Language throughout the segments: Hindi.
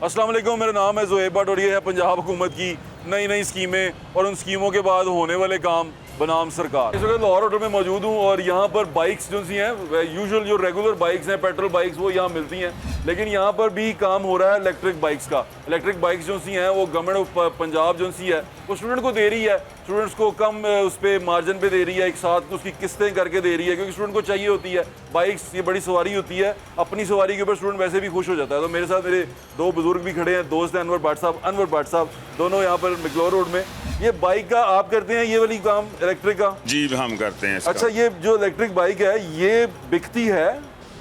अस्सलाम वालेकुम, मेरा नाम है ज़ुहैब भट्ट और ये है पंजाब हुकूमत की नई नई स्कीमें और उन स्कीमों के बाद होने वाले काम बनाम सरकार। इस वक्त लाहौर होटल में मौजूद हूँ और यहाँ पर बाइक्स जो सी हैं, यूजुअल जो रेगुलर बाइक्स हैं, पेट्रोल बाइक्स, वो यहाँ मिलती हैं, लेकिन यहाँ पर भी काम हो रहा है इलेक्ट्रिक बाइक्स का। इलेक्ट्रिक बाइक्स जो सी हैं वो गवर्नमेंट ऑफ पंजाब जो सी है वो स्टूडेंट को दे रही है, स्टूडेंट्स को कम उस पर मार्जिन पे दे रही है, एक साथ उसकी किस्तें करके दे रही है, क्योंकि स्टूडेंट को चाहिए होती है बाइक्स, ये बड़ी सवारी होती है, अपनी सवारी के ऊपर स्टूडेंट वैसे भी खुश हो जाता है। तो मेरे साथ मेरे दो बुजुर्ग भी खड़े हैं, दोस्त हैं अनवर भट्ट साहब, दोनों यहाँ पर मिकलोर रोड में। ये बाइक का आप करते हैं ये वाली काम इलेक्ट्रिक का? जी हम करते हैं इसका। अच्छा, ये जो इलेक्ट्रिक बाइक है ये बिकती है?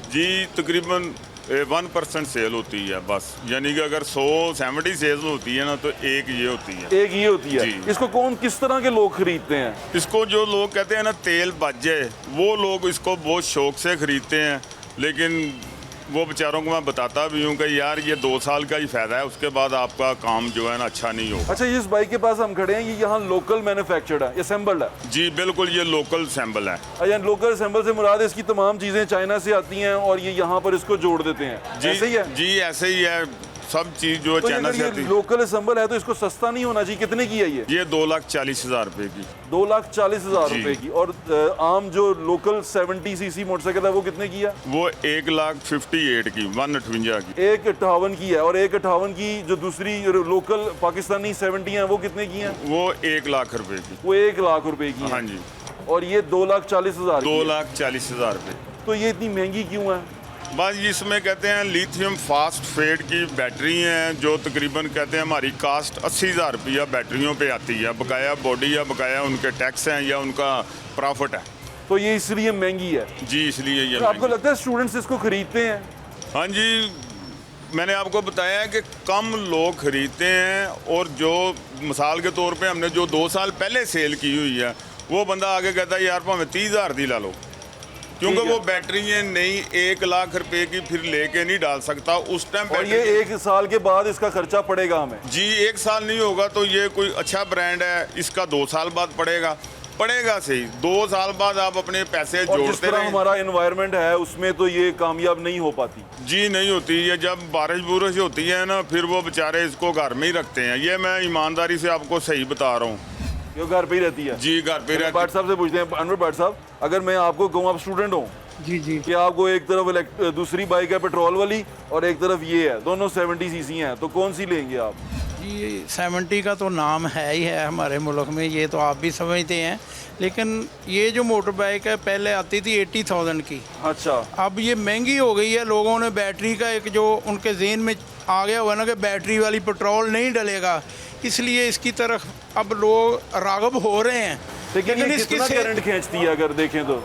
जी तकरीबन 1% सेल होती है बस, यानी कि अगर 170 सेल होती है ना तो एक ये होती है। एक ये होती है। जी। इसको कौन किस तरह के लोग खरीदते हैं? इसको जो लोग कहते हैं ना तेल बच जाए, वो लोग इसको बहुत शौक से खरीदते हैं, लेकिन वो बेचारों को मैं बताता भी हूँ कि यार ये 2 साल का ही फ़ायदा है, उसके बाद आपका काम जो है ना अच्छा नहीं होगा। अच्छा, इस बाइक के पास हम खड़े हैं, ये यहाँ लोकल मैन्युफैक्चर्ड है, असेंबल्ड है? जी बिल्कुल, ये लोकल सैम्बल है। अच्छा, लोकल असेंबल से मुराद इसकी तमाम चीज़ें चाइना से आती हैं और ये यहाँ पर इसको जोड़ देते हैं, जी ऐसे ही है? जी ऐसे ही है, सब चीज़ जो है तो चाइना से आती है। लोकल असेंबल है तो इसको सस्ता नहीं होना चाहिए? कितने की है ये? 2,40,000 रुपये की। 2,40,000 जी। रुपए की। और आम जो लोकल 70 सीसी मोटरसाइकिल है वो कितने की है? वो 1,58,000 की, 158 की। 1,58 की है। और 1,58 की जो दूसरी लोकल पाकिस्तानी 70 है वो कितने की है? वो 1,00,000 रुपए की। वो 1,00,000 रुपए की है। हाँ जी। और ये 2,40,000 की है। 2,40,000 रुपये। तो ये इतनी महंगी क्यों है? बस इसमें कहते हैं लिथियम फास्फेट की बैटरी हैं, जो तकरीबन कहते हैं हमारी कास्ट 80,000 रुपया बैटरियों पे आती है, बकाया बॉडी या बकाया उनके टैक्स हैं या उनका प्रॉफिट है। तो ये इसलिए महंगी है? जी इसलिए ये तो आपको महंगी। लगता है स्टूडेंट्स इसको खरीदते हैं? हाँ जी, मैंने आपको बताया है कि कम लोग खरीदते हैं, और जो मिसाल के तौर पे हमने जो 2 साल पहले सेल की हुई है वो बंदा आगे कहता है यार भावें 30,000 दी ला लो, क्योंकि वो बैटरी है नहीं 1,00,000 रुपए की फिर लेके नहीं डाल सकता उस टाइम। और ये 1 साल के बाद इसका खर्चा पड़ेगा हमें? जी 1 साल नहीं होगा तो ये कोई अच्छा ब्रांड है, इसका 2 साल बाद पड़ेगा सही। 2 साल बाद आप अपने पैसे और जिस जोड़ते तरह रहें। हमारा एनवायरनमेंट है उसमें तो ये कामयाब नहीं हो पाती। जी नहीं होती, ये जब बारिश होती है ना फिर वो बेचारे इसको घर में ही रखते हैं। ये मैं ईमानदारी से आपको सही बता रहा हूँ। ये घर पे ही रहती है? जी घर पे रहती। भट्ट साहब से पूछते हैं, अनवर भट्ट साहब, अगर मैं आपको कहूँ आप स्टूडेंट हो जी जी कि आपको एक तरफ दूसरी बाइक है पेट्रोल वाली और एक तरफ ये है, दोनों 70 सीसी हैं, तो कौन सी लेंगे आप? जी 70 का तो नाम है ही है हमारे मुल्क में, ये तो आप भी समझते हैं, लेकिन ये जो मोटर बाइक है पहले आती थी 80,000 की। अच्छा। अब ये महंगी हो गई है, लोगों ने बैटरी का एक जो उनके ज़हन में आ गया हुआ ना कि बैटरी वाली पेट्रोल नहीं डलेगा, इसलिए इसकी तरफ अब लोग राग़िब हो रहे हैं। लेकिन ये कितना करंट खींचती है अगर देखें तो?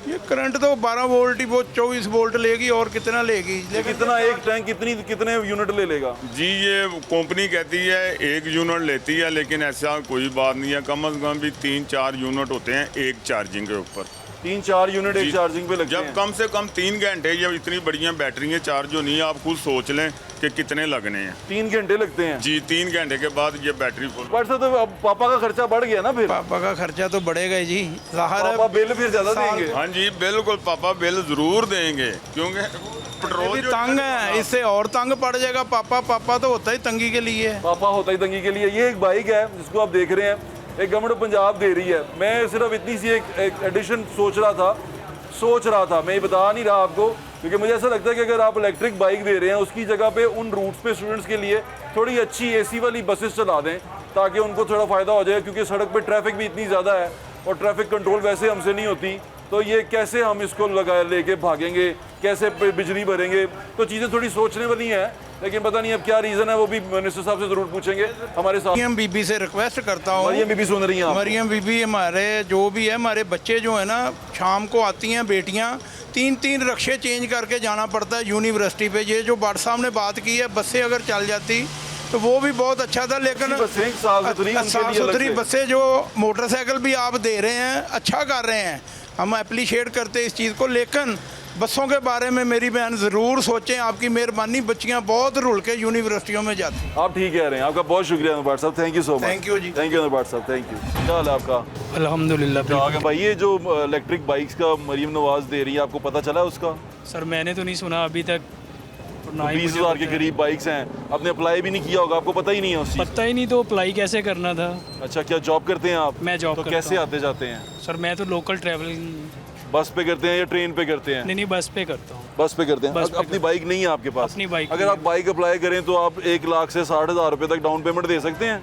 ये करंट तो 12 वोल्ट ही, वो 24 वोल्ट लेगी, और कितना लेगी? लेकिन कितना एक टैंक कितने यूनिट ले लेगा? जी ये कंपनी कहती है 1 यूनिट लेती है, लेकिन ऐसा कोई बात नहीं है, कम से कम भी 3-4 यूनिट होते हैं एक चार्जिंग के ऊपर। 3-4 यूनिट एक चार्जिंग पे लगते जब हैं? कम से कम 3 घंटे जब इतनी बढ़िया बैटरी चार्ज होनी है, आप खुद सोच लें कि कितने लगने हैं। 3 घंटे लगते हैं? जी 3 घंटे के बाद ये बैटरी फुल। बट सर, तो अब पापा का खर्चा बढ़ गया ना फिर? पापा का खर्चा तो बढ़ेगा ही जी, ज़ाहिर है। पापा बिल फिर ज्यादा देंगे? हाँ जी बिल्कुल, पापा बिल जरूर देंगे, क्योंकि ये पेट्रोल भी तंग है, इससे और तंग पड़ जाएगा। पापा तो होता ही तंगी के लिए है। पापा होता ही तंगी के लिए। ये एक बाइक है जिसको आप देख रहे हैं, एक गवर्नमेंट ऑफ पंजाब दे रही है। मैं सिर्फ इतनी सी एक एडिशन सोच रहा था, मैं ये बता नहीं रहा आपको, क्योंकि मुझे ऐसा लगता है कि अगर आप इलेक्ट्रिक बाइक दे रहे हैं उसकी जगह पे उन रूट्स पे स्टूडेंट्स के लिए थोड़ी अच्छी AC वाली बसेस चला दें ताकि उनको थोड़ा फ़ायदा हो जाए, क्योंकि सड़क पे ट्रैफिक भी इतनी ज़्यादा है और ट्रैफिक कंट्रोल वैसे हमसे नहीं होती। तो ये कैसे हम इसको लेके भागेंगे, कैसे बिजली भरेंगे, तो चीज़ें थोड़ी सोचने वाली हैं। लेकिन पता नहीं अब क्या रीज़न है, वो भी मिनिस्टर साहब से ज़रूर पूछेंगे हमारे साथ। मरियम बीबी से रिक्वेस्ट करता हूँ। मरियम बीबी सुन रही हैं आप? मरियम बीबी हमारे जो भी है, हमारे बच्चे जो है ना, शाम को आती हैं बेटियाँ, 3-3 रक्शे चेंज करके जाना पड़ता है यूनिवर्सिटी पे। ये जो भट्ट साहब ने बात की है, बसें अगर चल जाती तो वो भी बहुत अच्छा था, लेकिन साफ सुथरी बसें जो मोटरसाइकिल भी आप दे रहे हैं अच्छा कर रहे हैं, हम एप्रिशिएट करते हैं इस चीज़ को, लेकिन बसों के बारे में मेरी बहन ज़रूर सोचें। आपकी मेहरबानी, बच्चियाँ बहुत रुल के यूनिवर्सिटियों में जाती हैं। आप ठीक कह रहे हैं, आपका बहुत शुक्रिया भट्ट साहब, thank you so much. Thank you ji. Thank you Bhatt साहब, थैंक यू। क्या हाल है आपका? अल्हम्दुलिल्लाह। भाई ये जो इलेक्ट्रिक बाइक्स का मरियम नवाज दे रही है, आपको पता चला है उसका? सर मैंने तो नहीं सुना अभी तक। ना ही 20,000 के करीब बाइक्स हैं, आपने अप्लाई भी नहीं किया होगा, आपको पता ही नहीं है उस चीज़। पता ही नहीं तो अप्लाई कैसे करना था। अच्छा, क्या जॉब करते हैं आप? मैं जॉब तो करता कैसे हूँ। आते जाते हैं? सर मैं तो लोकल ट्रैवलिंग, बस पे करते हैं या ट्रेन पे करते हैं? नहीं बस पे करता हूँ। बस पे करते हैं। बस पे अपनी बाइक नहीं है आपके पास? अपनी बाइक अगर नहीं आप बाइक अप्लाई करें तो आप 1 लाख से 60,000 रुपए तक डाउन पेमेंट दे सकते हैं?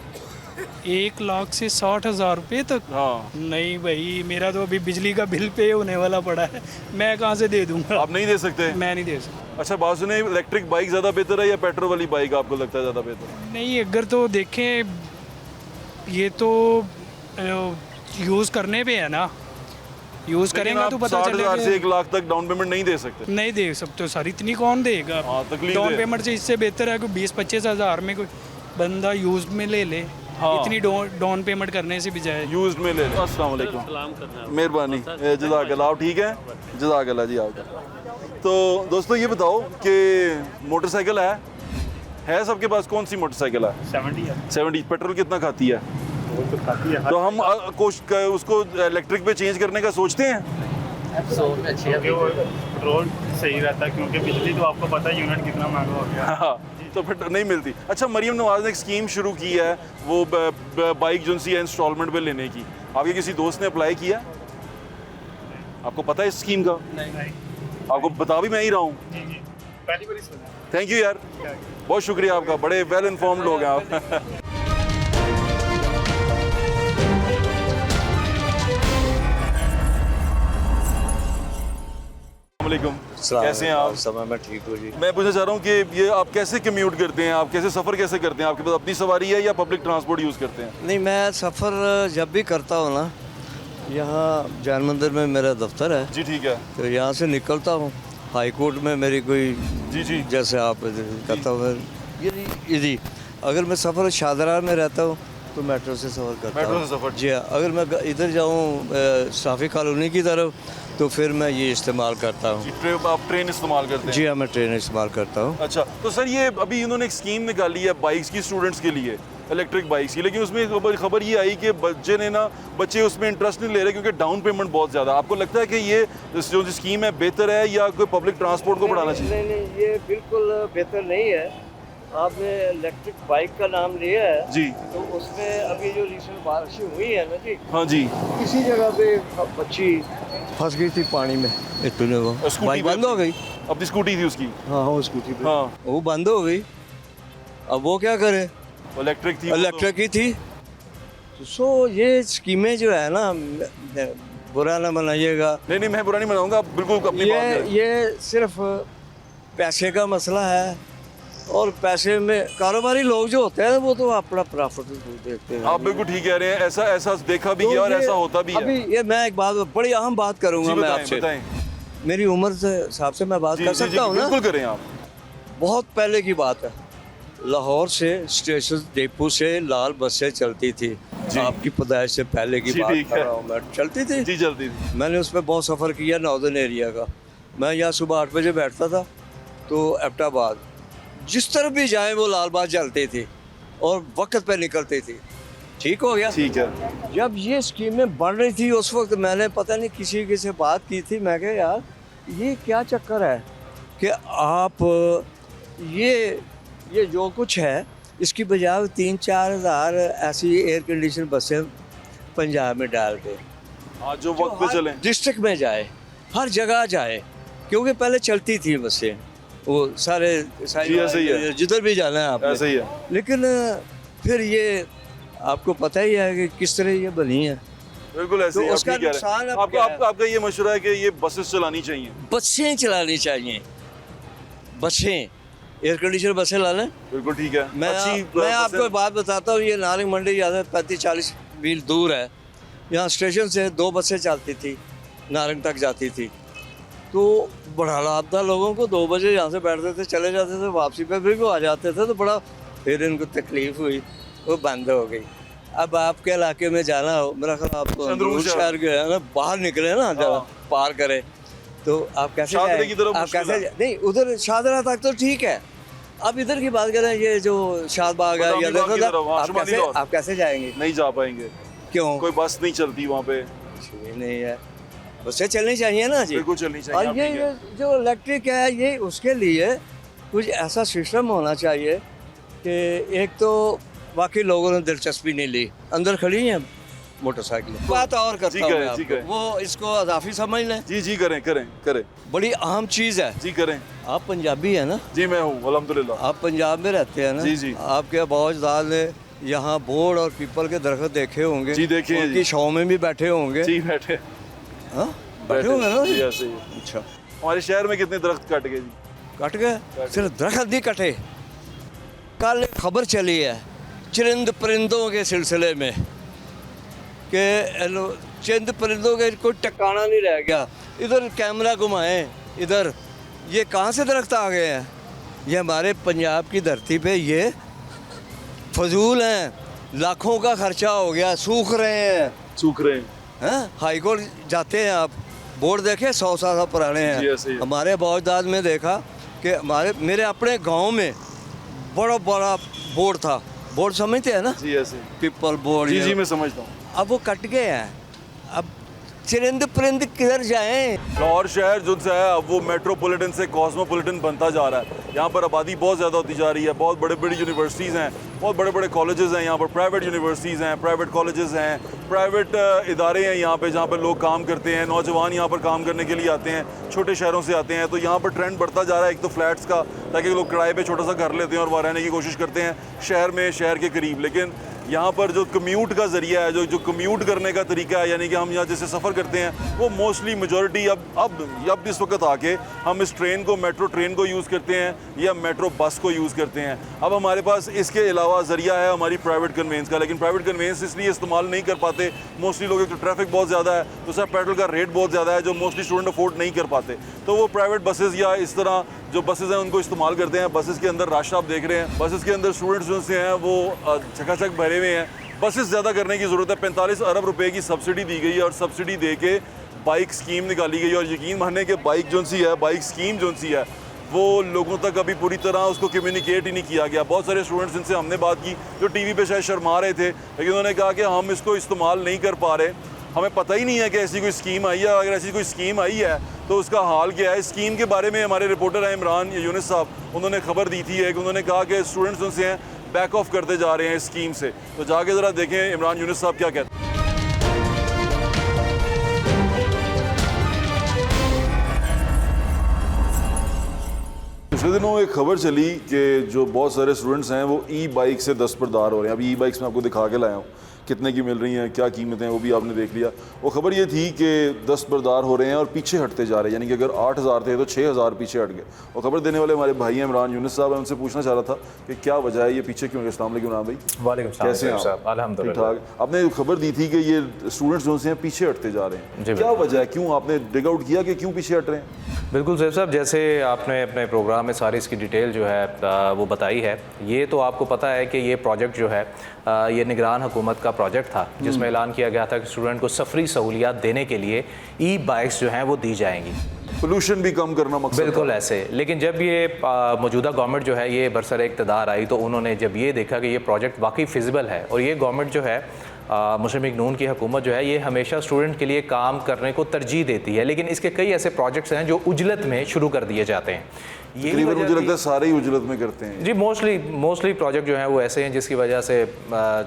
1 लाख से 60,000 रुपये तक? हाँ। नहीं भाई, मेरा तो अभी बिजली का बिल पे होने वाला पड़ा है, मैं कहाँ से दे दूंगा। आप नहीं दे सकते? मैं नहीं दे सकता। अच्छा, बात सुने, इलेक्ट्रिक बाइक ज़्यादा बेहतर है या पेट्रोल वाली बाइक आपको लगता है ज़्यादा बेहतर है? नहीं, अगर तो देखें ये तो यूज़ करने पे है ना, यूज़ लेकिन करेंगे आप तो पता 60,000 से चलेगा। 1 लाख तक डाउन पेमेंट नहीं दे सकते। नहीं दे सकते सर, इतनी कौन देगा। हाँ, तकलीफ डाउन है। पेमेंट से इससे बेहतर है कि 20-25 हज़ार में कोई बंदा यूज में ले ले। हाँ। इतनी डाउन पेमेंट करने से बजाय। यूज्ड में ले लें। अस्सलाम वालेकुम, मेहरबानी, जज़ाकल्लाह। आप ठीक है? जज़ाकल्लाह जी आपका। तो दोस्तों ये बताओ कि मोटरसाइकिल है सबके पास? कौन सी मोटरसाइकिल है? 70। पेट्रोल कितना खाती है? तो हम उसको इलेक्ट्रिक पे चेंज करने का सोचते हैं? क्योंकि वो पेट्रोल सही रहता है, क्योंकि बिजली तो आपको पता है यूनिट कितना महंगा हो गया। हाँ, तो फिर नहीं मिलती। अच्छा, मरीम नवाज ने एक स्कीम शुरू की है, वो बाइक जो सी है इंस्टॉलमेंट पे लेने की। आपके किसी दोस्त ने अप्लाई किया? आपको पता है इस स्कीम का? नहीं। आपको बता भी मैं ही रहा हूँ। जी पहली बार सुना। थैंक यू यार, बहुत शुक्रिया आपका, बड़े वेल इन्फॉर्म्ड लोग हैं आप। वालेकुम, कैसे हैं आप? समय में ठीक हो जी। मैं पूछना चाह रहा हूँ कि ये आप कैसे कम्यूट करते हैं, आप कैसे सफ़र कैसे करते हैं? आपके पास अपनी सवारी है या पब्लिक ट्रांसपोर्ट यूज़ करते हैं? नहीं, मैं सफ़र जब भी करता हूँ ना, यहाँ जैन मंदिर में मेरा दफ्तर है, जी ठीक है। तो यहाँ से निकलता हूँ। हाई कोर्ट में मेरी कोई, जी जी। जैसे आप करता हूँ यदि अगर मैं सफ़र शाहदरा में रहता हूँ तो मेट्रो से सफ़र करता हूँ। मेट्रो से सफ़र? जी हाँ। अगर मैं इधर जाऊँ साफ़ी कॉलोनी की तरफ तो फिर मैं ये इस्तेमाल करता हूँ। आप ट्रेन इस्तेमाल करते हैं? जी हाँ, मैं ट्रेन इस्तेमाल करता हूँ। अच्छा, तो सर ये अभी इन्होंने एक स्कीम निकाली है बाइक्स की, स्टूडेंट्स के लिए, इलेक्ट्रिक बाइक्स की, लेकिन उसमें खबर ये आई कि बच्चे उसमें इंटरेस्ट नहीं ले रहे क्योंकि डाउन पेमेंट बहुत ज़्यादा। आपको लगता है कि ये जो स्कीम है बेहतर है या कोई पब्लिक ट्रांसपोर्ट को बढ़ाना चाहिए? नहीं, ये बिल्कुल बेहतर नहीं है। आपने इलेक्ट्रिक बाइक का नाम लिया है जी। तो उसमें अभी जो रिसेंट बारिशें हुई है ना जी, हाँ जी। किसी जगह पे बच्ची फंस गई थी पानी में, इतने वो स्कूटी बाइक पे? बंद हो गई। अपनी स्कूटी थी उसकी? हाँ हाँ, स्कूटी पे हाँ। वो बंद हो गई। अब वो क्या करे, इलेक्ट्रिक थी वो तो। इलेक्ट्रिक ही थी। सो ये स्कीमें जो है ना, बुरा ना बनाइएगा, नहीं मैं बुरा नहीं मनाऊंगा, आप बिल्कुल अपनी बात करें। ये सिर्फ पैसे का मसला है। और पैसे में कारोबारी लोग जो होते हैं वो तो अपना प्रॉफिट देखते हैं। आप बिल्कुल ठीक कह रहे हैं, ऐसा देखा भी तो गया और ये ऐसा होता भी है। अभी ये मैं एक बात, बड़ी अहम बात करूंगा मैं आपसे। बताएं। मेरी उम्र से हिसाब से मैं बात कर सकता हूँ ना? बिल्कुल करें आप। बहुत पहले की बात है, लाहौर से स्टेशन डिपो से लाल बसें चलती थी। आपकी पैदाइश से पहले की जी, बात ठीक कर है। रहा हूँ मैं, चलती थी जी, जल्दी थी। मैंने उसमें बहुत सफ़र किया, नॉर्दर्न एरिया का। मैं यहाँ सुबह 8 बजे बैठता था तो एबटाबाद जिस तरफ भी जाए वो लाल बस चलती थी और वक्त पे निकलती थी। ठीक हो गया। ठीक है। जब ये स्कीमें बढ़ रही थी उस वक्त मैंने पता नहीं किसी से बात की थी, मैं कहा यार ये क्या चक्कर है कि आप ये जो कुछ है इसकी बजाय 3-4 हज़ार ऐसी एयर कंडीशन बसें पंजाब में डाल दें, हाँ, जो वक्त पे चलें, डिस्ट्रिक्ट में जाए, हर जगह जाए, क्योंकि पहले चलती थी बसें वो सारे जी, ऐसे ही है। जिधर भी जाना है आपने। ऐसे ही है। लेकिन फिर ये आपको पता ही है कि किस तरह ये बनी है। बिल्कुल ऐसे तो ही आप उसका ठीक कह रहे नुकसान हैं। अब क्या है? आपका ये मशवरा है कि ये बसेस चलानी चाहिए? बसें चलानी चाहिए, बसें, एयर कंडीशन बसें ला लें। बिल्कुल ठीक है। मैं आपको एक बात बताता हूँ, ये नारंग मंडी यहाँ से 35-40 मील दूर है। यहाँ स्टेशन से 2 बसें चलती थी, नारंग तक जाती थी। तो बड़ा लाभ था लोगों को, 2 बजे यहाँ से बैठते थे, चले जाते थे, वापसी पे भी वो आ जाते थे। तो बड़ा फिर इनको तकलीफ हुई, वो बंद हो गई। अब आपके इलाके में जाना हो, मेरा ख्याल आप तो अंदरून शहर के है ना, बाहर निकले ना जरा पार करे तो आप कैसे शाहदरे की तरफ आप मुश्किल कैसे है। नहीं, उधर शाहदरा तक तो ठीक है। अब इधर की बात करें, ये जो शाहबाग है या बदामी बाग की तरफ, हाँ, शुमाली लाहौर। आप कैसे जाएंगे? नहीं जा पाएंगे। क्यों? कोई बस नहीं चलती वहाँ पे। कुछ नहीं है, बसें चलनी चाहिए ना जी। बिल्कुल चलनी चाहिए। और आप ये ठीक है। जो इलेक्ट्रिक है ये उसके लिए कुछ ऐसा सिस्टम होना चाहिए कि एक तो बाकी लोगों ने दिलचस्पी नहीं ली, अंदर खड़ी हैं मोटरसाइकिल। बात और करता ठीक हूँ है, मैं ठीक आपको, है। वो इसको अजाफी समझ लें, जी जी करें करें करें बड़ी अहम चीज़ है। जी करें। आप पंजाबी है ना? जी मैं हूँ अल्हम्दुलिल्लाह। आप पंजाब में रहते हैं ना? जी, जी। आपके अबाउजदाद ने यहाँ बोर्ड और पीपल के दरख्त देखे होंगे। जी, देखे हैं उनकी जी। छाँव में भी बैठे होंगे। जी बैठे हाँ, बैठे होंगे ना? जी ऐसे ही। अच्छा, हमारे शहर में कितने दरख्त कट गए जी? कट गए? सिर्फ दरख्त नहीं कटे। कल एक खबर चली है चरिंद परिंदों के सिलसिले में कि चंद परिंदों के कोई टकाना नहीं रह गया। इधर कैमरा घुमाएं, इधर ये कहाँ से दरख्त आ गए हैं? ये हमारे पंजाब की धरती पे ये फजूल हैं, लाखों का खर्चा हो गया, सूख रहे हैं। सूख रहे हैं। हैं? हाई कोर्ट जाते हैं आप, बोर्ड देखे 100 साल पुराने जी, हैं। ऐसे ही है। हमारे बावजदाद में देखा कि मेरे अपने गांव में बड़ा बड़ा बोर्ड था। बोर्ड समझते हैं ना? जी ऐसे ही। People board. जी ये। जी मैं समझता हूँ। अब वो कट गए हैं। अब चरिंद परिंद किधर जाएं? लाहौर शहर जो है अब वो मेट्रोपॉलिटन से कॉस्मोपॉलिटन बनता जा रहा है। यहाँ पर आबादी बहुत ज़्यादा होती जा रही है, बहुत बड़े बड़ी यूनिवर्सिटीज़ हैं, बहुत बड़े बड़े कॉलेजेस हैं, यहाँ पर प्राइवेट यूनिवर्सिटीज़ हैं, प्राइवेट कॉलेजेस हैं, प्राइवेट इदारे हैं यहाँ पे जहाँ पर लोग काम करते हैं, नौजवान यहाँ पर काम करने के लिए आते हैं, छोटे शहरों से आते हैं। तो यहाँ पर ट्रेंड बढ़ता जा रहा है एक तो फ्लैट्स का, ताकि लोग किराए पे छोटा सा घर लेते हैं और वहाँ रहने की कोशिश करते हैं शहर में, शहर के करीब। लेकिन यहाँ पर जो कम्यूट का ज़रिया है, जो कम्यूट करने का तरीका है, यानी कि हम यहाँ जैसे सफ़र करते हैं, वो मोस्टली मेजॉरिटी अब इस वक्त आके हम इस ट्रेन को, मेट्रो ट्रेन को यूज़ करते हैं या मेट्रो बस को यूज़ करते हैं। अब हमारे पास इसके अलावा ज़रिया है हमारी प्राइवेट कन्वेंस का, लेकिन प्राइवेट कन्वेंस इसलिए इस्तेमाल नहीं कर पाते मोस्टली लोग, तो ट्रैफिक बहुत ज़्यादा है, दूसरा पेट्रोल का रेट बहुत ज़्यादा है जो मोस्टली स्टूडेंट अफोर्ड नहीं कर पाते। तो वो प्राइवेट बसेज़ या इस तरह जो बसेज़ हैं उनको इस्तेमाल करते हैं। बसेज़ के अंदर रश आप देख रहे हैं, बसेज़ के अंदर स्टूडेंट्स जो से हैं वो चकाचक भरे हुए हैं। बसेस ज़्यादा करने की ज़रूरत है। 45 अरब रुपए की सब्सिडी दी गई है और सब्सिडी दे के बाइक स्कीम निकाली गई है। और यकीन मानने के बाइक जो सी है, बाइक स्कीम जो सी है, वो लोगों तक अभी पूरी तरह उसको कम्युनिकेट ही नहीं किया गया। बहुत सारे स्टूडेंट्स जिनसे हमने बात की जो टीवी पे शायद शर्मा रहे थे, लेकिन उन्होंने कहा कि हम इसको इस्तेमाल नहीं कर पा रहे, हमें पता ही नहीं है कि ऐसी कोई स्कीम आई है। अगर ऐसी कोई स्कीम आई है तो उसका हाल क्या है। स्कीम के बारे में हमारे रिपोर्टर हैं इमरान यूनिस साहब, उन्होंने खबर दी थी कि उन्होंने कहा कि स्टूडेंट्स उनसे हैं बैक ऑफ करते जा रहे हैं इस स्कीम से। तो जाके ज़रा देखें इमरान यूनिस साहब क्या कहते हैं। पिछले दिनों एक खबर चली कि जो बहुत सारे स्टूडेंट्स हैं वो ई बाइक से दस्तबरदार हो रहे हैं। अभी ई बाइक्स में आपको दिखा के लाया हूँ कितने की मिल रही हैं, क्या कीमतें हैं, वो भी आपने देख लिया। वो खबर ये थी कि दस्तबरदार हो रहे हैं और पीछे हटते जा रहे हैं, यानी कि अगर 8000 थे तो 6000 पीछे हट गए। वो खबर देने वाले हमारे भाई हैं इमरान यूनिस साहब हैं, उनसे पूछना चाह रहा था कि क्या वजह है ये पीछे क्यों? अस्सलाम वालेकुम इमरान भाई। वालेकुम सलाम। कैसे हैं आप? अल्हम्दुलिल्लाह। ठीक ठाक। आपने खबर दी थी कि ये स्टूडेंट्स जो हैं पीछे हटते जा रहे हैं, क्या वजह है? क्यों आपने डिग आउट किया कि क्यों पीछे हट रहे हैं? बिल्कुल सैफ साहब, जैसे आपने अपने प्रोग्राम में सारी इसकी डिटेल जो है वो बताई है। ये तो आपको पता है कि ये प्रोजेक्ट जो है ये निगरान हुकूमत का प्रोजेक्ट था, जिसमें ऐलान किया गया था कि स्टूडेंट को सफरी सहूलियात देने के लिए ई बाइक्स जो हैं वो दी जाएंगी, पोल्यूशन भी कम करना मकसद बिल्कुल था। ऐसे। लेकिन जब ये मौजूदा गवर्नमेंट जो है ये बरसर इक़्तिदार आई, तो उन्होंने जब ये देखा कि ये प्रोजेक्ट वाकई फिजिबल है, और ये गवर्नमेंट जो है मुस्लिम लीग नून की हुकूमत जो है ये हमेशा स्टूडेंट के लिए काम करने को तरजीह देती है, लेकिन इसके कई ऐसे प्रोजेक्ट्स हैं जो उजलत में शुरू कर दिए जाते हैं। तकरीबन मुझे लगता है सारे ही उजलत में करते हैं जी। मोस्टली प्रोजेक्ट जो है वो ऐसे हैं जिसकी वजह से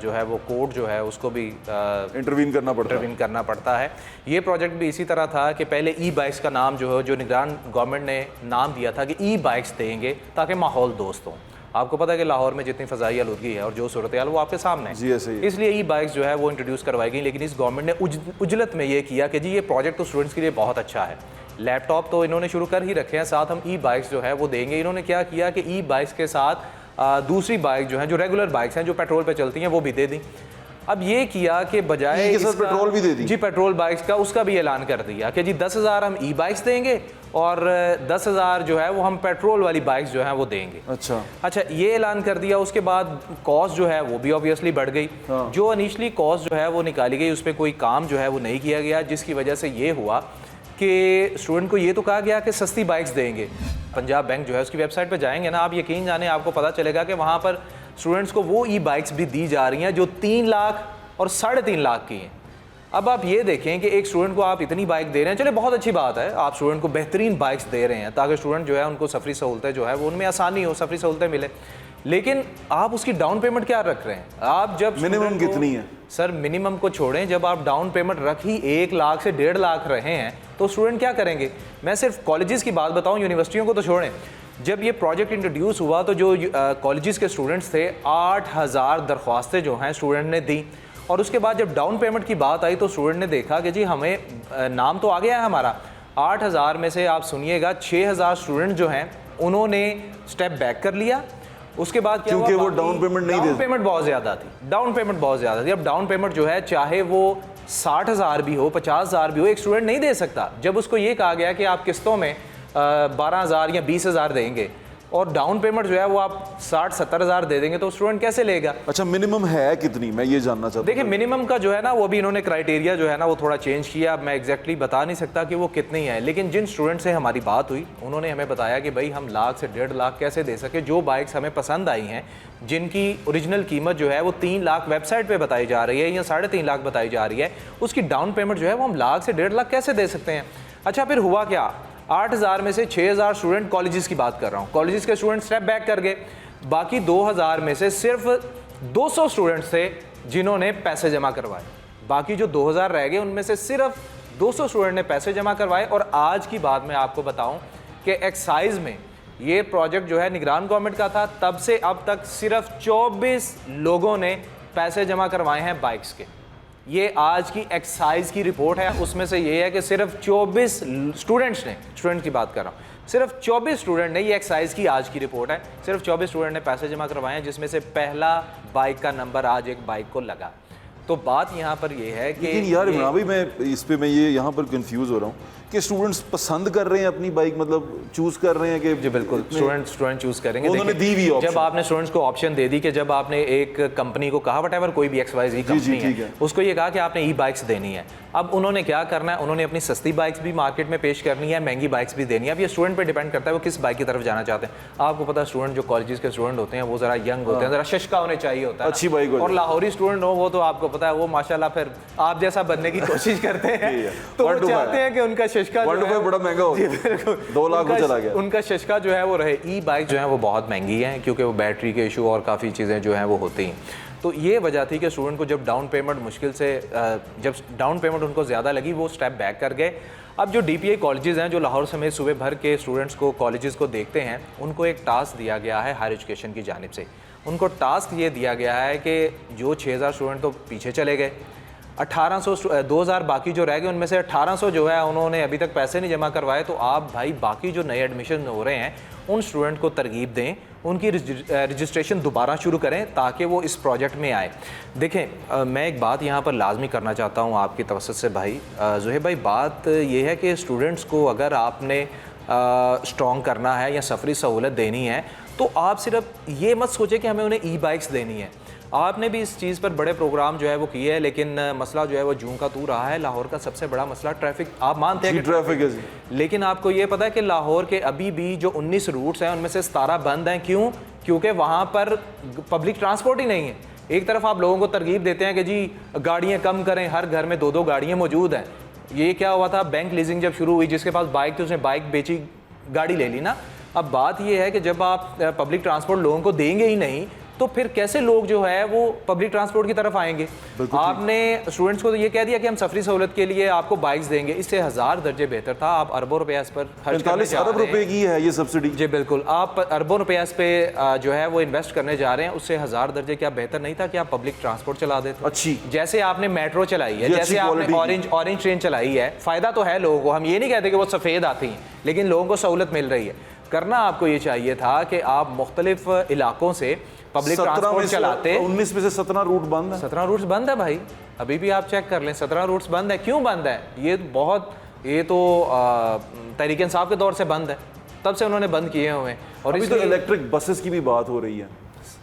जो है वो कोर्ट जो है उसको भी इंटरवीन करना पड़ता है। ये प्रोजेक्ट भी इसी तरह था कि पहले ई बाइक्स का नाम जो है, जो निगरान गवर्नमेंट ने नाम दिया था कि ई बाइक्स देंगे ताकि माहौल दोस्त हो। आपको पता है कि लाहौर में जितनी फ़ज़ाई आलूदगी है और जो सूरत हाल वो आपके सामने है, जी ऐसे ही। इसलिए ई बाइक्स जो है वो इंट्रोड्यूस करवाई गई। लेकिन इस गवर्नमेंट ने उजलत में ये किया कि जी ये प्रोजेक्ट तो स्टूडेंट्स के लिए बहुत अच्छा है, लैपटॉप तो इन्होंने शुरू कर ही रखे हैं, साथ हम ई बाइक्स जो है वो देंगे। इन्होंने क्या किया कि ई बाइक्स के साथ दूसरी बाइक जो है, जो रेगुलर बाइक्स हैं जो पेट्रोल पे चलती हैं, वो भी दे दी। अब ये किया कि बजाय इसके साथ पेट्रोल भी दे दी जी, पेट्रोल बाइक्स का उसका भी ऐलान कर दिया कि जी 10,000 हम ई बाइक्स देंगे और 10,000 जो है वो हम पेट्रोल वाली बाइक्स जो है वो देंगे। अच्छा, ये ऐलान कर दिया। उसके बाद कॉस्ट जो है वो भी ऑब्वियसली बढ़ गई। जो इनिशली कॉस्ट जो है वो निकाली गई, उस पर कोई काम जो है वो नहीं किया गया, जिसकी वजह से ये हुआ कि स्टूडेंट को ये तो कहा गया कि सस्ती बाइक्स देंगे। पंजाब बैंक जो है उसकी वेबसाइट पर जाएंगे ना आप, यकीन जाने आपको पता चलेगा कि वहाँ पर स्टूडेंट्स को वो ई बाइक्स भी दी जा रही हैं जो 3 लाख और 3.5 लाख की हैं। अब आप ये देखें कि एक स्टूडेंट को आप इतनी बाइक दे रहे हैं, चले बहुत अच्छी बात है, आप स्टूडेंट को बेहतरीन बाइक्स दे रहे हैं ताकि स्टूडेंट जो है उनको सफरी सहूलतें जो है वो उनमें आसानी हो, सफरी सहूलतें मिले, लेकिन आप उसकी डाउन पेमेंट क्या रख रहे हैं? आप जब मिनिमम कितनी है? सर मिनिमम को छोड़ें, जब आप डाउन पेमेंट रख ही 1 लाख से 1.5 लाख रहे हैं तो स्टूडेंट क्या करेंगे? मैं सिर्फ कॉलेजेस की बात बताऊं, यूनिवर्सिटियों को तो छोड़ें। जब ये प्रोजेक्ट इंट्रोड्यूस हुआ तो जो कॉलेजेस के स्टूडेंट्स थे 8000 दरख्वास्तें जो हैं स्टूडेंट ने दी, और उसके बाद जब डाउन पेमेंट की बात आई तो स्टूडेंट ने देखा कि जी हमें नाम तो आ गया है हमारा, 8000 में से आप सुनिएगा 6000 स्टूडेंट जो हैं उन्होंने स्टेप बैक कर लिया। उसके बाद क्या हुआ? क्योंकि वो डाउन पेमेंट नहीं डाउन पेमेंट बहुत ज़्यादा थी, डाउन पेमेंट बहुत ज़्यादा थी। अब डाउन पेमेंट जो है चाहे वो 60,000 भी हो, 50,000 भी हो, एक स्टूडेंट नहीं दे सकता। जब उसको ये कहा गया कि आप किस्तों में 12,000 या 20,000 देंगे और डाउन पेमेंट जो है वो आप 60-70 हज़ार दे देंगे तो स्टूडेंट कैसे लेगा? अच्छा, मिनिमम है कितनी, मैं ये जानना चाहता हूँ। देखिए मिनिमम का जो है ना वो भी इन्होंने क्राइटेरिया जो है ना वो थोड़ा चेंज किया। अब मैं एग्जैक्टली बता नहीं सकता कि वो कितनी है, लेकिन जिन स्टूडेंट से हमारी बात हुई उन्होंने हमें बताया कि भाई हम लाख से 1.5 लाख कैसे दे सके। जो बाइक्स हमें पसंद आई हैं जिनकी ओरिजिनल कीमत जो है वो 3 लाख वेबसाइट पे बताई जा रही है या 3.5 लाख बताई जा रही है, उसकी डाउन पेमेंट जो है वो हम लाख से 1.5 लाख कैसे दे सकते हैं? अच्छा फिर हुआ क्या? 8000 में से 6000 स्टूडेंट कॉलेजेस की बात कर रहा हूँ, कॉलेजेस के स्टूडेंट स्टेप बैक कर गए। बाकी 2000 में से सिर्फ 200 स्टूडेंट्स थे जिन्होंने पैसे जमा करवाए। बाकी जो 2000 रह गए उनमें से सिर्फ 200 स्टूडेंट ने पैसे जमा करवाए। और आज की बात मैं आपको बताऊं कि एक्साइज में ये प्रोजेक्ट जो है निगरान गवर्नमेंट का था, तब से अब तक सिर्फ 24 लोगों ने पैसे जमा करवाए हैं बाइक्स के। ये आज की एक्साइज की रिपोर्ट है, उसमें से ये है कि सिर्फ 24 स्टूडेंट्स ने, स्टूडेंट की बात कर रहा हूँ, सिर्फ 24 स्टूडेंट ने, ये एक्साइज की आज की रिपोर्ट है, सिर्फ 24 स्टूडेंट ने पैसे जमा करवाए हैं, जिसमें से पहला बाइक का नंबर आज एक बाइक को लगा। तो बात यहाँ पर ये है कि लेकिन यार इमरान भाई, मैं इस पे मैं ये यहाँ पर कंफ्यूज हो रहा हूँ कि स्टूडेंट्स पसंद कर रहे हैं अपनी बाइक, मतलब चूज कर रहे हैं कि जी बिल्कुल स्टूडेंट चूज करेंगे। उन्होंने दी हुई ऑप्शन। जब आपने स्टूडेंट्स को ऑप्शन दे दी कि जब आपने एक कंपनी को कहा, वट एवर कोई भी XYZ कंपनी है, उसको ये कहा कि आपने ई बाइक्स देनी है, अब उन्होंने क्या करना है, उन्होंने अपनी सस्ती बाइक्स भी मार्केट में पेश करनी है, महंगी बाइक्स भी देनी है। अब ये स्टूडेंट पे डिपेंड करता है वो किस बाइक की तरफ जाना चाहते हैं। आपको पता है स्टूडेंट जो कॉलेजेस के स्टूडेंट होते हैं वो जरा यंग होते हैं, जरा शशका होने चाहिए होता है, अच्छी बाइक हो, और लाहौरी स्टूडेंट हो वो तो आपको पता है वो माशाल्लाह फिर आप जैसा बनने की कोशिश करते हैं, तो वो चाहते हैं कि उनका शशका बड़ा महंगा हो गया, 2 लाख में चला गया, उनका शशका जो है वो रहे। ई बाइक जो है वो बहुत महंगी है क्योंकि वो बैटरी के इशू और काफ़ी चीज़ें जो हैं वो होती हैं। तो ये वजह थी कि स्टूडेंट को जब डाउन पेमेंट मुश्किल से जब डाउन पेमेंट उनको ज़्यादा लगी वो स्टेप बैक कर गए। अब जो DPI कॉलेजेस हैं जो लाहौर समेत सूबे भर के स्टूडेंट्स को कॉलेजेस को देखते हैं, उनको एक टास्क दिया गया है हायर एजुकेशन की जानिब से। उनको टास्क ये दिया गया है कि जो 6000 स्टूडेंट तो पीछे चले गए, 2000 बाकी जो रह गए उनमें से 1800 जो है उन्होंने अभी तक पैसे नहीं जमा करवाए। तो आप भाई बाकी जो नए एडमिशन हो रहे हैं उन स्टूडेंट को तरगीब दें, उनकी रजिस्ट्रेशन दोबारा शुरू करें ताकि वो इस प्रोजेक्ट में आए। देखें मैं एक बात यहाँ पर लाजमी करना चाहता हूँ आपकी तवज्जो से भाई ज़ुहैब भाई, बात ये है कि स्टूडेंट्स को अगर आपने स्ट्रॉन्ग करना है या सफरी सहूलत देनी है तो आप सिर्फ ये मत सोचें कि हमें उन्हें ई बाइक्स देनी है। आपने भी इस चीज़ पर बड़े प्रोग्राम जो है वो किए हैं, लेकिन मसला जो है वो जूं का तू रहा है। लाहौर का सबसे बड़ा मसला ट्रैफिक, आप मानते हैं कि ट्रैफिक है, लेकिन आपको ये पता है कि लाहौर के अभी भी जो 19 रूट्स हैं उनमें से 17 बंद हैं। क्यों? क्योंकि वहाँ पर पब्लिक ट्रांसपोर्ट ही नहीं है। एक तरफ आप लोगों को तरगीब देते हैं कि जी गाड़ियाँ कम करें, हर घर में 2-2 गाड़ियाँ मौजूद हैं। ये क्या हुआ था, बैंक लीजिंग जब शुरू हुई, जिसके पास बाइक थी उसने बाइक बेची, गाड़ी ले ली ना। अब बात ये है कि जब आप पब्लिक ट्रांसपोर्ट लोगों को देंगे ही नहीं तो फिर कैसे लोग जो है वो पब्लिक ट्रांसपोर्ट की तरफ आएंगे। आपने स्टूडेंट्स को तो ये कह दिया कि हम सफरी सहूलत के लिए आपको बाइक्स देंगे, इससे 1000 दर्जे बेहतर था। आप अरबों रुपया इस पर खर्च करने जा रहे हैं। 45 अरब रुपए की है ये सब्सिडी। जी बिल्कुल, आप अरबों रुपया इस पे जो है वो इन्वेस्ट करने जा रहे हैं, उससे 1000 दर्जे क्या बेहतर नहीं था कि आप पब्लिक ट्रांसपोर्ट चला देते? अच्छी, जैसे आपने मेट्रो चलाई है, जैसे आपने ऑरेंज ट्रेन चलाई है, फायदा तो है लोगों को। हम ये नहीं कहते कि वो सफ़ेद आती हैं, लेकिन लोगों को सहूलत मिल रही है। करना आपको ये चाहिए था कि आप मुख्तलिफ इलाकों से पब्लिक ट्रांसपोर्ट चलाते। 19 में से 17 रूट बंद है। 17 रूट्स बंद है भाई, अभी भी आप चेक कर लें, 17 रूट्स बंद है। क्यों बंद है? ये तो तहरीक इंसाफ के दौर से बंद है, तब से उन्होंने बंद किए हुए हैं। और अभी तो इलेक्ट्रिक बसेस की भी बात हो रही है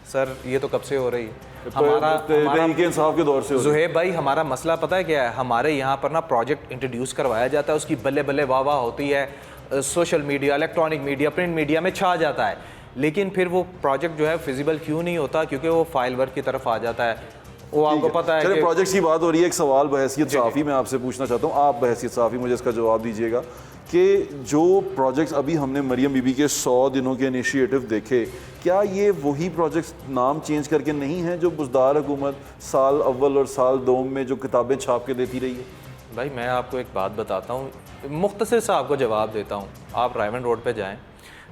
सर, ये तो कब से हो रही है? हमारा तहरीक इंसाफ के दौर से। ज़ुहैब भाई हमारा मसला पता है क्या है? हमारे यहाँ पर ना प्रोजेक्ट इंट्रोड्यूस करवाया जाता है, उसकी बल्ले बल्ले वाह वाह होती है, social media, electronic media, print media में छा जाता है, लेकिन फिर वो प्रोजेक्ट जो है फिजिबल क्यों नहीं होता? क्योंकि वो फाइल वर्क की तरफ आ जाता है। वो आपको पता है चलिए, कि प्रोजेक्ट्स की बात हो रही है, एक सवाल बहैसियत सहाफ़ी मैं आपसे पूछना चाहता हूँ, आप बहैसियत सहाफ़ी मुझे इसका जवाब दीजिएगा कि जो प्रोजेक्ट्स अभी हमने मरियम बीबी के 100 दिनों के इनिशिएटिव देखे, क्या ये वही प्रोजेक्ट्स नाम चेंज करके नहीं हैं जो बुज़दार हुकूमत साल अव्वल और साल दोम में जो किताबें छाप के देती रही है? भाई मैं आपको एक बात बताता हूँ, मुख्तसर सा आपको जवाब देता हूँ। आप रायवन रोड पे जाएं,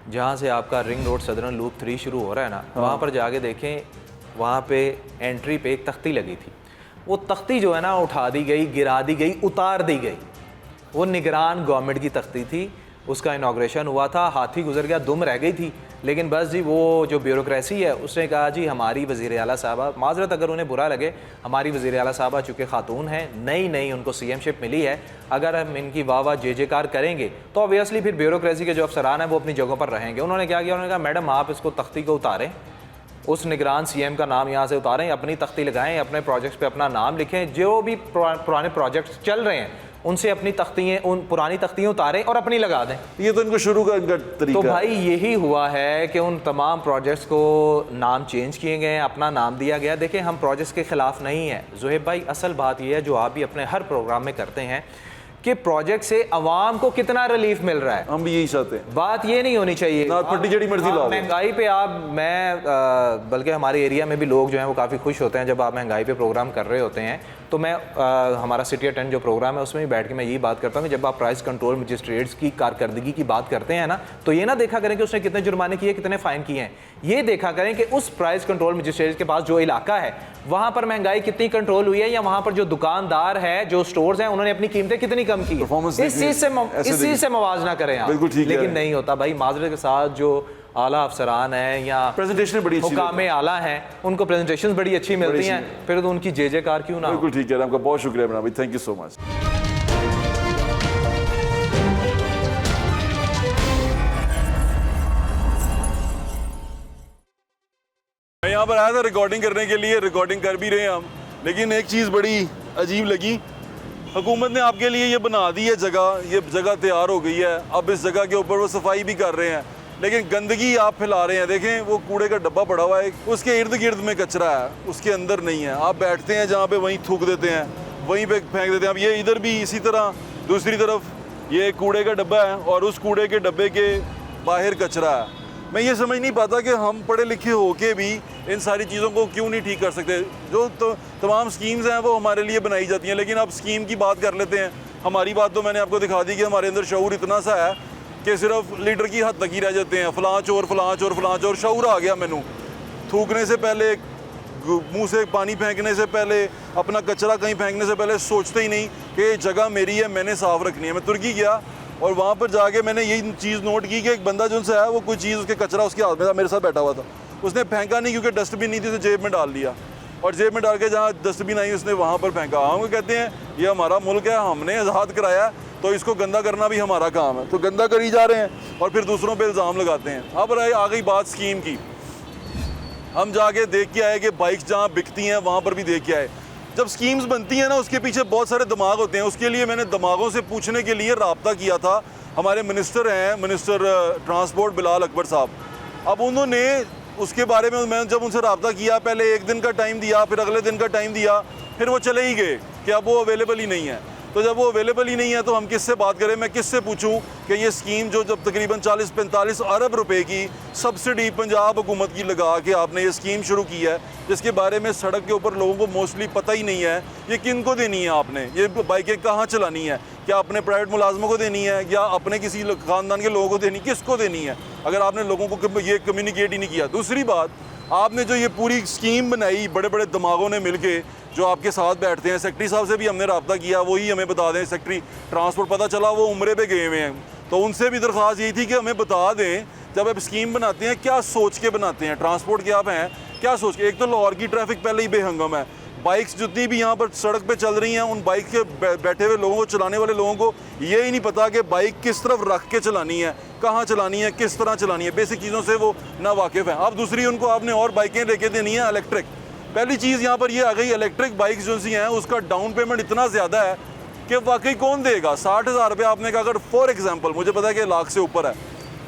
जहाँ से आपका रिंग रोड सदरन लूप 3 शुरू हो रहा है ना, वहाँ पर जाके देखें, वहाँ पे एंट्री पे एक तख्ती लगी थी। वो तख्ती जो है ना उठा दी गई, गिरा दी गई, उतार दी गई। वो निगरान गवर्नमेंट की तख्ती थी, उसका इनाग्रेशन हुआ था, हाथी गुजर गया, दुम रह गई थी। लेकिन बस जी वो जो ब्यूरोक्रेसी है उसने कहा जी हमारी वज़ीर आला साहबा, माजरत अगर उन्हें बुरा लगे, हमारी वज़ीर आला साहबा चूँकि खातून हैं, नई उनको सीएमशिप मिली है, अगर हम इनकी वाह जयकार करेंगे तो ऑब्वियसली फिर ब्यूरोक्रेसी के जो अफसरान हैं वो अपनी जगहों पर रहेंगे। उन्होंने क्या किया, उन्होंने कहा मैडम आप इसको तख्ती को उतारें, उस निगरान सीएम का नाम यहाँ से उतारें, अपनी तख्ती लगाएं, अपने प्रोजेक्ट्स पे अपना नाम लिखें, जो भी पुराने प्रोजेक्ट्स चल रहे हैं उनसे अपनी तख्तियाँ, उन पुरानी तख्तियाँ उतारें और अपनी लगा दें। ये तो इनको शुरू का इनका तरीका तो भाई यही हुआ है कि उन तमाम प्रोजेक्ट्स को नाम चेंज किए गए हैं, अपना नाम दिया गया। देखिए हम प्रोजेक्ट्स के ख़िलाफ़ नहीं है ज़ुहैब भाई, असल बात यह है जो आप भी अपने हर प्रोग्राम में करते हैं कि प्रोजेक्ट से अवाम को कितना रिलीफ मिल रहा है। हम भी यही चाहते हैं, बात ये नहीं होनी चाहिए पट्टी जड़ी मर्जी लाओ। महंगाई पे बल्कि हमारे एरिया में भी लोग जो हैं वो काफ़ी खुश होते हैं जब आप महंगाई पे प्रोग्राम कर रहे होते हैं। तो मैं हमारा सिटी अटेंड जो प्रोग्राम है उसमें भी बैठ के मैं यही बात करता हूँ कि जब आप प्राइस कंट्रोल मजिस्ट्रेट्स की कारकर्दगी की बात करते हैं ना, तो ये ना देखा करें कि उसने कितने जुर्माने किए, कितने फ़ाइन किए हैं। ये देखा करें कि उस प्राइस कंट्रोल मजिस्ट्रेट्स के पास जो इलाका है वहाँ पर महंगाई कितनी कंट्रोल हुई है, या वहाँ पर जो दुकानदार है, जो स्टोर्स हैं, उन्होंने अपनी कीमतें कितनी कम की। इस चीज़ से मवाजना करें आप। बिल्कुल ठीक है, लेकिन नहीं होता भाई। माजरत के साथ जो आला अफसरान हैं या प्रेजेंटेशन बड़ी अच्छी, हुकाम आला हैं, उनको प्रेजेंटेशंस बड़ी अच्छी मिलती हैं, फिर तो उनकी जयकार क्यों ना हो। बिल्कुल ठीक है, आपका बहुत शुक्रिया इमरान भाई, थैंक यू सो मच। मैं यहाँ पर आया था रिकॉर्डिंग करने के लिए, रिकॉर्डिंग कर भी रहे हैं हम, लेकिन एक चीज़ बड़ी अजीब लगी। हुकूमत ने आपके लिए ये बना दी है जगह, ये जगह तैयार हो गई है, अब इस जगह के ऊपर वो सफाई भी कर रहे हैं, लेकिन गंदगी आप फैला रहे हैं। देखें वो कूड़े का डब्बा पड़ा हुआ है, उसके इर्द गिर्द में कचरा है, उसके अंदर नहीं है। आप बैठते हैं जहाँ पे वहीं थूक देते हैं, वहीं पे फेंक देते हैं। अब ये इधर भी इसी तरह, दूसरी तरफ ये कूड़े का डब्बा है और उस कूड़े के डब्बे के बाहर कचरा है। मैं ये समझ नहीं पाता कि हम पढ़े लिखे होके भी इन सारी चीज़ों को क्यों नहीं ठीक कर सकते। जो तमाम स्कीम्स हैं वो हमारे लिए बनाई जाती हैं, लेकिन आप स्कीम की बात कर लेते हैं। हमारी बात तो मैंने आपको दिखा दी कि हमारे अंदर शऊर इतना सा है कि सिर्फ लीडर की हद तक ही रह जाते हैं। फलां चोर फलां चोर फलां चोर, शऊर आ गया मैनू। थूकने से पहले, मुंह से पानी फेंकने से पहले, अपना कचरा कहीं फेंकने से पहले सोचते ही नहीं कि ये जगह मेरी है, मैंने साफ़ रखनी है। मैं तुर्की गया और वहाँ पर जाके मैंने यही चीज़ नोट की कि एक बंदा जो उनसे है वो कोई चीज़, उसके कचरा उसके हाथ में था, मेरे साथ बैठा हुआ था, उसने फेंका नहीं क्योंकि डस्टबिन नहीं थी, उसे जेब में डाल लिया और जेब में डाल के जहाँ डस्टबिन आई उसने वहाँ पर फेंका। हम कहते हैं ये हमारा मुल्क है, हमने आज़ाद कराया है, तो इसको गंदा करना भी हमारा काम है। तो गंदा करी जा रहे हैं और फिर दूसरों पे इल्ज़ाम लगाते हैं। अब आ गई बात स्कीम की। हम जाके देख के आए कि बाइक्स जहाँ बिकती हैं वहाँ पर भी देख के आए। जब स्कीम्स बनती हैं ना उसके पीछे बहुत सारे दिमाग होते हैं। उसके लिए मैंने दिमागों से पूछने के लिए रब्ता किया था। हमारे मिनिस्टर हैं, मिनिस्टर ट्रांसपोर्ट बिलाल अकबर साहब। अब उन्होंने उसके बारे में, मैं जब उनसे रब्ता किया, पहले एक दिन का टाइम दिया, फिर अगले दिन का टाइम दिया, फिर वो चले ही गए कि अब वो अवेलेबल ही नहीं है। तो जब वो अवेलेबल ही नहीं है तो हम किससे बात करें, मैं किससे पूछूं कि ये स्कीम जो जब तकरीबन 40-45 अरब रुपए की सब्सिडी पंजाब हुकूमत की लगा के आपने ये स्कीम शुरू की है, जिसके बारे में सड़क के ऊपर लोगों को मोस्टली पता ही नहीं है, ये किन को देनी है आपने, ये बाइकें कहाँ चलानी है, क्या अपने प्राइवेट मुलाजमों को देनी है या अपने किसी ख़ानदान के लोगों को देनी, किसको देनी है, अगर आपने लोगों को ये कम्युनिकेट ही नहीं किया। दूसरी बात, आपने जो ये पूरी स्कीम बनाई बड़े बड़े दिमागों ने मिलके, जो आपके साथ बैठते हैं, सेक्रेटरी साहब से भी हमने रब्ता किया, वही हमें बता दें। सेक्रेटरी ट्रांसपोर्ट पता चला वो उम्रे पे गए हुए हैं, तो उनसे भी दरख्वास्त यही थी कि हमें बता दें जब आप स्कीम बनाते हैं क्या सोच के बनाते हैं, ट्रांसपोर्ट के आप हैं क्या सोच के। एक तो लाहौर की ट्रैफिक पहले ही बेहंगम है, बाइक्स जितनी भी यहाँ पर सड़क पे चल रही हैं, उन बाइक के बैठे हुए लोगों को, चलाने वाले लोगों को ये ही नहीं पता कि बाइक किस तरफ रख के चलानी है, कहाँ चलानी है, किस तरह चलानी है। बेसिक चीज़ों से वो ना वाकिफ़ है। अब दूसरी उनको आपने और बाइकें लेके देनी है इलेक्ट्रिक। पहली चीज़ यहाँ पर ये आ गई, इलेक्ट्रिक बाइक्स जो सी हैं उसका डाउन पेमेंट इतना ज़्यादा है कि वाकई कौन देगा। 60,000 रुपये आपने कहा, अगर फॉर एग्जांपल मुझे पता है कि लाख से ऊपर है,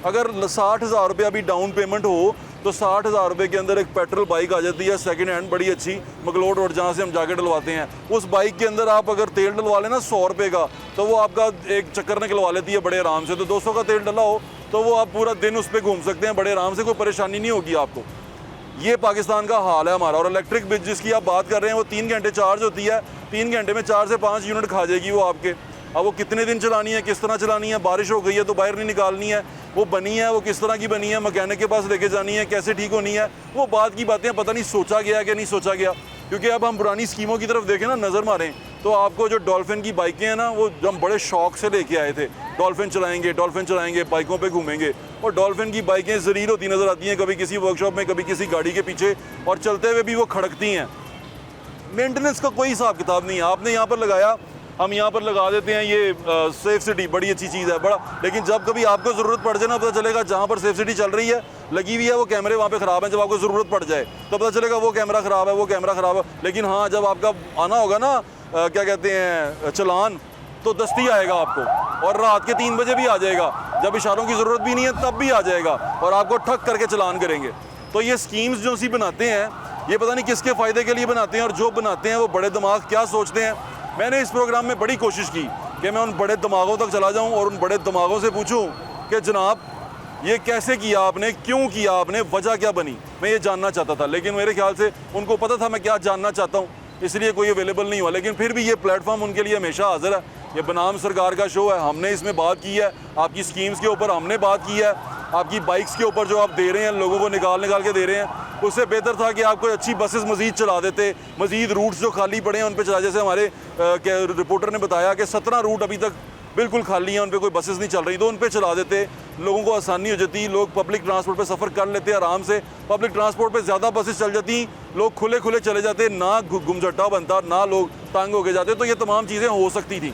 अगर 60,000 रुपये अभी डाउन पेमेंट हो तो 60,000 रुपये के अंदर एक पेट्रोल बाइक आ जाती है सेकंड हैंड, बड़ी अच्छी, मकलोड रोड जहाँ से हम जाके डलवाते हैं। उस बाइक के अंदर आप अगर तेल डलवा लेना 100 रुपये का, तो वो आपका एक चक्कर निकलवा लेती है बड़े आराम से। तो 200 का तेल डला हो तो वो आप पूरा दिन उस पर घूम सकते हैं बड़े आराम से, कोई परेशानी नहीं होगी आपको। ये पाकिस्तान का हाल है हमारा। और इलेक्ट्रिक बिल जिसकी आप बात कर रहे हैं वो 3 घंटे चार्ज होती है, 3 घंटे में 4 से 5 यूनिट खा जाएगी वो आपके। अब वो कितने दिन चलानी है, किस तरह चलानी है, बारिश हो गई है तो बाहर नहीं निकालनी है, वो बनी है वो किस तरह की बनी है, मैकेनिक के पास लेके जानी है, कैसे ठीक होनी है, वो बात की बातें पता नहीं सोचा गया कि नहीं सोचा गया। क्योंकि अब हम पुरानी स्कीमों की तरफ देखें ना, नज़र मारें तो आपको जो डॉल्फिन की बाइकें हैं ना, वो हम बड़े शौक से लेके आए थे। डॉल्फिन चलाएंगे, बाइकों पे घूमेंगे, और डॉल्फिन की बाइकें ज़लील होती नज़र आती हैं, कभी किसी वर्कशॉप में, कभी किसी गाड़ी के पीछे, और चलते हुए भी वो खड़कती हैं। मेंटेनेंस का कोई हिसाब किताब नहीं है। आपने यहाँ पर लगाया, हम यहाँ पर लगा देते हैं, ये सेफ सिटी बड़ी अच्छी चीज़ है बड़ा, लेकिन जब कभी आपको ज़रूरत पड़ जाए ना, पता चलेगा जहाँ पर सेफ सिटी चल रही है, लगी हुई है, वो कैमरे वहाँ पे ख़राब हैं। जब आपको ज़रूरत पड़ जाए तो पता चलेगा वो कैमरा ख़राब है, वो कैमरा ख़राब है। लेकिन हाँ, जब आपका आना होगा ना, क्या कहते हैं, चलान, तो दस्ती आएगा आपको, और रात के 3 बजे भी आ जाएगा, जब इशारों की ज़रूरत भी नहीं है तब भी आ जाएगा, और आपको ठक करके चलान करेंगे। तो ये स्कीम्स जो सी बनाते हैं, ये पता नहीं किसके फ़ायदे के लिए बनाते हैं, और जो बनाते हैं वो बड़े दिमाग क्या सोचते हैं। मैंने इस प्रोग्राम में बड़ी कोशिश की कि मैं उन बड़े दिमागों तक चला जाऊं और उन बड़े दिमागों से पूछूं कि जनाब ये कैसे किया आपने, क्यों किया आपने, वजह क्या बनी। मैं ये जानना चाहता था, लेकिन मेरे ख्याल से उनको पता था मैं क्या जानना चाहता हूँ, इसलिए कोई अवेलेबल नहीं हुआ। लेकिन फिर भी ये प्लेटफॉर्म उनके लिए हमेशा हाजिर है। ये बनाम सरकार का शो है, हमने इसमें बात की है, आपकी स्कीम्स के ऊपर हमने बात की है, आपकी बाइक्स के ऊपर जो आप दे रहे हैं, लोगों को निकाल के दे रहे हैं। उससे बेहतर था कि आप कोई अच्छी बसेस मज़ीद चला देते, मज़ीद रूट्स जो खाली पड़े हैं उन पर चला। जैसे हमारे रिपोर्टर ने बताया कि 17 रूट अभी तक बिल्कुल खाली हैं, उन पर कोई बसेस नहीं चल रही, तो उन पर चला देते, लोगों को आसानी हो जाती, लोग पब्लिक ट्रांसपोर्ट पे सफ़र कर लेते आराम से। पब्लिक ट्रांसपोर्ट पे ज़्यादा बसेस चल जाती, लोग खुले खुले चले जाते, ना गुमझट्टा बनता, ना लोग तंग होके जाते। तो ये तमाम चीज़ें हो सकती थी।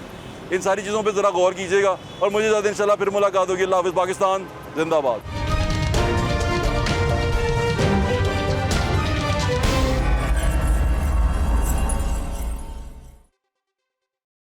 इन सारी चीज़ों पर ज़रा गौर कीजिएगा, और मुझे ज़्यादा इंशाल्लाह फिर मुलाकात होगी। अल्लाह हाफ़िज़। पाकिस्तान जिंदाबाद।